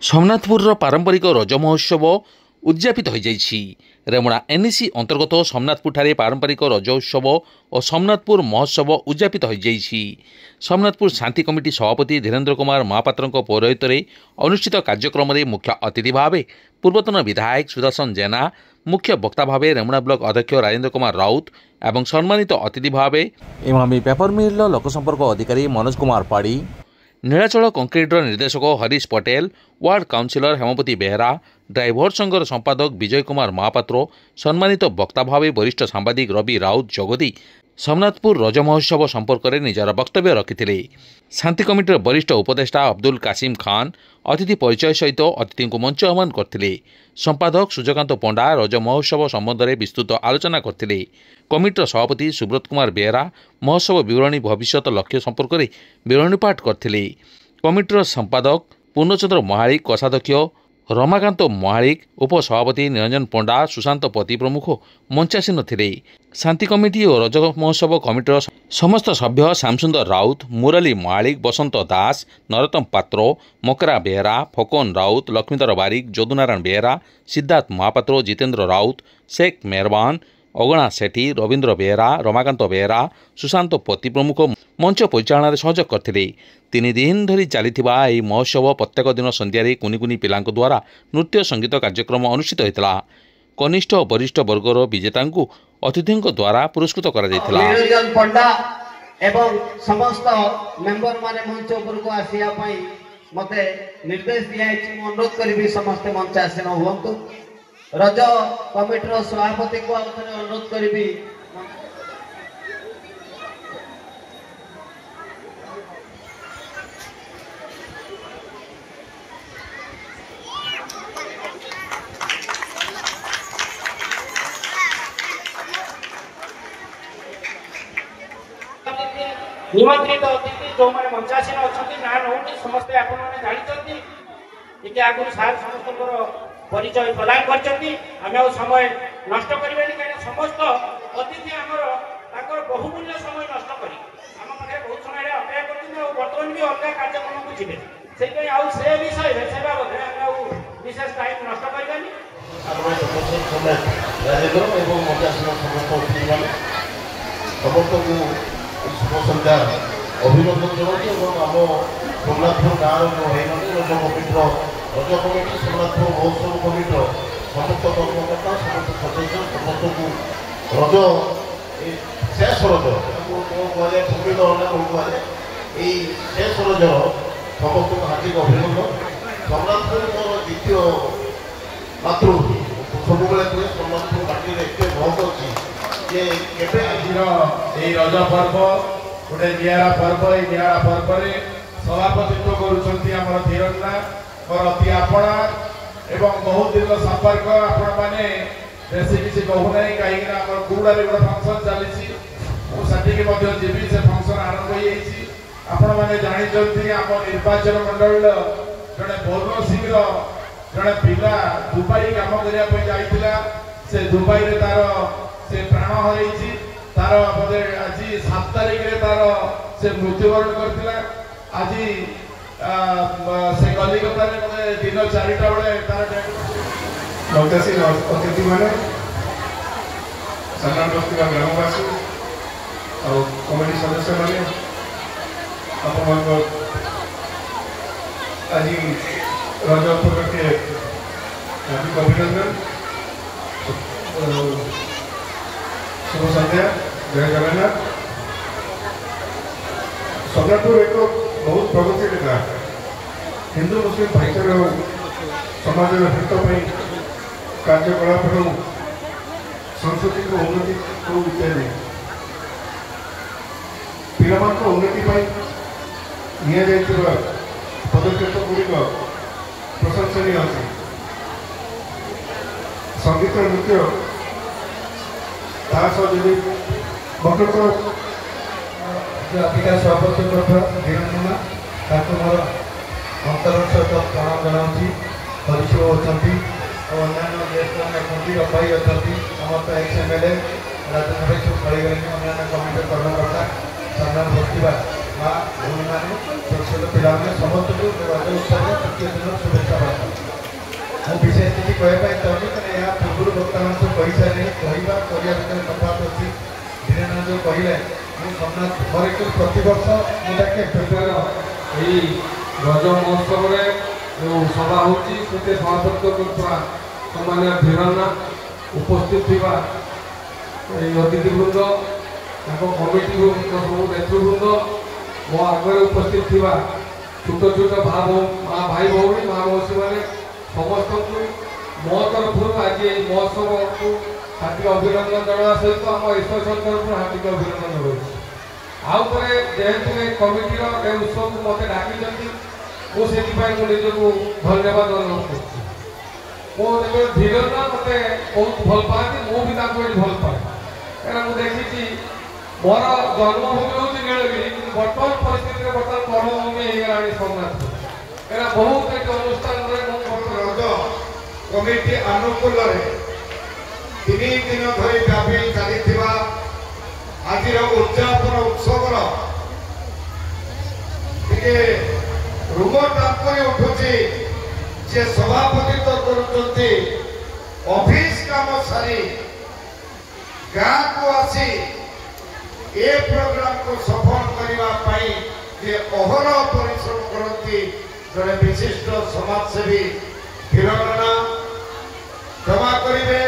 सोमनाथपुर पारंपरिक रज महोत्सव उद्यापित हो जाइछि। रेमुणा एनएसी अंतर्गत सोमनाथपुर ठारे पारंपरिक रज उत्सव और सोमनाथपुर महोत्सव उद्यापित हो जाइछि। सोमनाथपुर शांति कमिटी सभापति धीरेन्द्र कुमार महापात्र पौरोहित्य में अनुष्ठित कार्यक्रम में मुख्य अतिथि भाव पूर्वतन विधायक सुदर्शन जेना, मुख्य वक्ता भाव रेमुणा ब्लॉक अध्यक्ष राजेन्द्र कुमार राउत और सम्मानित अतिथि भाव इमामी पेपर मिल लोकसंपर्क अधिकारी मनोज कुमार पाड़ी, नीलाचल कंक्रीटर निर्देशक Harish Patel, ward councillor Hemapati Behera, driver संघर संपादक विजय कुमार महापात्र, सम्मानित वक्ता भाव वरिष्ठ सांबादिक रवि राउत जगदी सोमनाथपुर रज महोत्सव संपर्क में निजर वक्तव्य रखिथिले। शांति कमिटीर वरिष्ठ उपदेष्टा अब्दुल कासिम खान अतिथि परिचय सहित अतिथि को मंच आह्वान करथिले। संपादक सूर्यकांत पंडा रज महोत्सव संबंध में विस्तृत आलोचना करथिले। कमिटीर सभापति सुब्रत कुमार बेहरा महोत्सव विवरणी भविष्यत लक्ष्य संपर्क में विवरणी पाठ करथिले। कमिटीर संपादक पूर्णचंद्र महालिक, कोषाध्यक्ष रमाकांत महालिक, उपसभापति निरंजन पंडा, सुशांत पति प्रमुख मंचासीन थे। शांति कमिटी और रज महोत्सव कमिटीर समस्त सभ्य श्यामसुंदर राउत, मुरली महालिक, बसंत दास, नरोत्तम पात्र, मकरा बेहरा, फकन राउत, लक्ष्मीधर बारिक, जदुनारायण बेहरा, सिद्धार्थ महापात्र, जितेंद्र राउत, शेख मेहरबान, अगणा सेठी, रवींद्र बेहरा, रमाकांत बेहरा, सुशांत पति प्रमुख मंच परिचालन सहयोग करते। 3 दिन धरी चलता यह महोत्सव प्रत्येक दिन संध्यारे कुनि कुनि पिलांक द्वारा नृत्य संगीत कार्यक्रम अनुष्ठित होता। कनिष्ठ और वरिष्ठ वर्गर विजेता अतिथि द्वारा पुरस्कृत पंडा एवं समस्त मेंबर माने मंच उपरको आसिया पई मते निर्देश दिया अनुरोध करी समस्त मंच आसीन हुंतु। रज कमिटीर सभापति को अनुरोध करी निमंत्रित अतिथि जो मैंने मंचासीन अच्छा ना नौनी समस्ते आपण मैंने जानी टे आगुरी सार समस्त परिचय प्रदान कर समय नष्ट करें कहीं समस्त अतिथि आमर बहुमूल्य समय नष्ट कर बहुत समय अपेक्षा कर बर्तमान भी अलग कार्यक्रम को जी से विषय से बाबद विशेष टाइम नष्ट करें। सन्ध्या अभिनंदन जनाऊँ आम सोमनाथपुर गाँव जो रज कमिटर रज कमिटी सोमनाथपुर महोत्सव कमिटर समस्त कर्मकर्ता समस्त सदस्य समस्त को रज शेष रज कहुए भूमि दलना कहुए शेष रज समस्त को हार्दिक अभिनंदन। सोमनाथपुर मोर द्वितीय मातृभूमि सब सोमनाथपुर माटी में एत बहुत अच्छी रज पर्व गोटे निरा पर्व निरा पर्व सभापतित्व कर धीरन्ना और अति आपणा एवं बहुत दिन संपर्क आपण मैंने बेसी किसी कहूना कहीं गुड़ा गोटे फंक्शन चली जीवी से फंक्शन आरंभ हो जानते आम निर्वाचन मंडल जड़े बहुत शीघ्र जड़े पिला दुबई कम करने से दुबई रे तार से प्राण हरई तार बोधे आज 7 तारिख रे तार से मृत्युवरण करथिला। आज से कलिकता रे दिन 4टा बेले तार नौतासी अतिथि माने सम्मान बस्ती ग्रामवासी और कमिटी सदस्य माने अपन आज रज उपलक्षे हार्दिक अभिनंदन। शुभ संध्या, जय जगन्नाथ। सोमनाथपुर एक बहुत प्रगति गाँव हिंदू मुस्लिम भाईचारा समाज हित कार्यकलाप संस्कृति को उन्नति को इत्यादि पिला उन्नति पदक्षेप गुड़िक प्रशंसनीय अच्छे। संगीत नृत्य बकट अधिकार सभापति धीरन्ना मोर अंतर सहित प्रणाम जनाऊँगी। हरीश अच्छा और अन्य गेस्ट मैंने रफाई अच्छा समस्त XMLA राजन भाई सब खड़ी गए अन्य कमिटी कर्मकर्ता सामने बसवा माँ भूमि मैंने छोट छोट पिला समस्त को रज उत्सव तृतीय दिन शुभेच्छा। ମୁଁ ବିଶେଷ କିଛି କହିବା ପାଇଁ ଚାହୁଁନି, କାରଣ ଏହା ପୂର୍ବରୁ ବର୍ତ୍ତମାନ ସବୁ କହିସାରିଲେ କହିବା କରିବା ଭିତରେ ତଫାତ ଅଛି। ଧୀରେନ୍ଦ୍ର ଯେଉଁ କହିଲେ ମୁଁ ସୋମନାଥ ମୋର ଏକଚୁଆଲି ପ୍ରତିବର୍ଷ ମୁଁ ଡାକେ ଫେବୃଆରୀ ଏହି ରଜ ମହୋତ୍ସବରେ ଯେଉଁ ସଭା ହେଉଛି ସେଥିରେ ସଭାପତିତ୍ୱ କରୁଥିବା ସମ୍ମାନୀୟ ଧୀରନ୍ନା, ଉପସ୍ଥିତ ଥିବା ଏହି ଅତିଥିବୃନ୍ଦ, ତାଙ୍କ କମିଟିରୁ ସବୁ ନେତୃବୃନ୍ଦ, ମୋ ଆଗରେ ଉପସ୍ଥିତ ଥିବା ଛୋଟ ଛୋଟ ଭାଇ ଭଉଣୀ ମା ମଉସୀମାନେ ସମସ୍ତଙ୍କୁ ମୋ ତରଫରୁ ଆଜି ଏହି ମହୋତ୍ସବକୁ ହାର୍ଦ୍ଦିକ ଅଭିନନ୍ଦନ ଜଣାଇବା ସହିତ ଆମ ଏସୋସିଏସନ୍ ତରଫରୁ ହାର୍ଦ୍ଦିକ ଅଭିନନ୍ଦନ ରହୁଛି। ଆଉ ପରେ ଯେହେତୁ ଏ କମିଟିର ଏ ଉତ୍ସବକୁ ମୋତେ ଡାକିଛନ୍ତି, ମୁଁ ସେଥିପାଇଁ ମୁଁ ନିଜକୁ ଧନ୍ୟବାଦ ଅନୁଭବ କରୁଛି। ମୁଁ ଯେତେବେଳେ ଧୀରନ୍ନା ମୋତେ ବହୁତ ଭଲ ପାଆନ୍ତି, ମୁଁ ବି ତାଙ୍କୁ ଏଠି ଭଲ ପାଏ, କାରଣ ମୁଁ ଦେଖିଛି ମୋର ଜନ୍ମଭୂମି ହେଉଛି ନୀଳଗିରି, କିନ୍ତୁ ବର୍ତ୍ତମାନ ପରିସ୍ଥିତିରେ ବର୍ତ୍ତମାନ କର୍ମଭୂମି ହେଇଗଲାଣି ସୋମନାଥପୁର। କାରଣ ବହୁତ ଏଠି ଅନୁଷ୍ଠାନରେ ମୁଁ ରଜ କମିଟି ଆନୁକୂଲ୍ୟରେ 3 ଦିନ ଧରି ବ୍ୟାପୀ ଚାଲିଥିବା ଆଜିର ଉଦ୍ଯାପନ ଉତ୍ସବର ଟିକେ ରୁମ ଟାଙ୍କୁରି ଉଠୁଛି। ଯେ ସଭାପତିତ୍ୱ କରୁଛନ୍ତି ଅଫିସ କାମ ସାରି ଗାଁକୁ ଆସି ଏ ପ୍ରୋଗ୍ରାମକୁ ସଫଳ କରିବା ପାଇଁ ଯେ ଅହରହ ପରିଶ୍ରମ କରନ୍ତି ଜଣେ ବିଶିଷ୍ଟ ସମାଜସେବୀ ଧୀରନ୍ନା, କ୍ଷମା କରିବେ।